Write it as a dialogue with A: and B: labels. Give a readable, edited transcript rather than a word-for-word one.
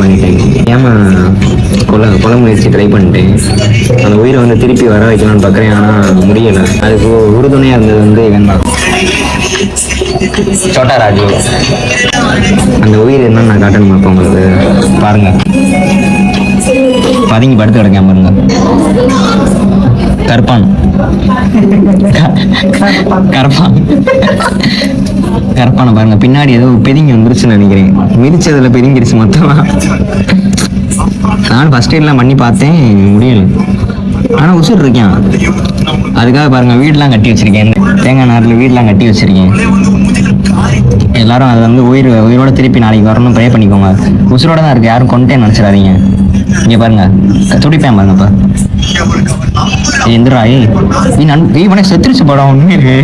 A: பண்ணிட்டேன். ஏமா கொலை முயற்சி ட்ரை பண்ணிட்டேன். அந்த உயிரை வந்து திருப்பி வர வைக்கலாம்னு பார்க்குறேன். ஆனால் முடியலை. அதுக்கு உறுதுணையாக இருந்தது வந்து இவன் தான், சோட்டா ராஜு. அந்த உயிர் என்னன்னு நான் காட்டணுமா இப்போ உங்களுக்கு? பாருங்க, பதுங்கி படுத்து கிடக்கேன் பாருங்க. கருப்பான் கருப்பான பாருங்க, பின்னாடி ஏதோ பெருங்கி வந்துருச்சுன்னு நினைக்கிறேன். மிதிச்சதுல பெருங்கிருச்சு மொத்தமா. நானும் ஃபர்ஸ்ட் எய்ட்லாம் பண்ணி பார்த்தேன், முடியல. ஆனா உசுர் இருக்கேன். அதுக்காக பாருங்க வீடெல்லாம் கட்டி வச்சிருக்கேன். தேங்காய் நாரில் வீடெல்லாம் கட்டி வச்சிருக்கேன். எல்லாரும் அதை வந்து உயிரோட திருப்பி நாளைக்கு வரணும் ப்ரே பண்ணிக்கோங்க. உசுரோட தான் இருக்கு, யாரும் கொண்டேன்னு நினைச்சிடாதீங்க. இங்க பாருங்க, துடிப்பேன் பாருங்கப்பா. எந்திராய் நீ உனக்கு செத்துருச்சு படம் ஒண்ணு இருக்கு.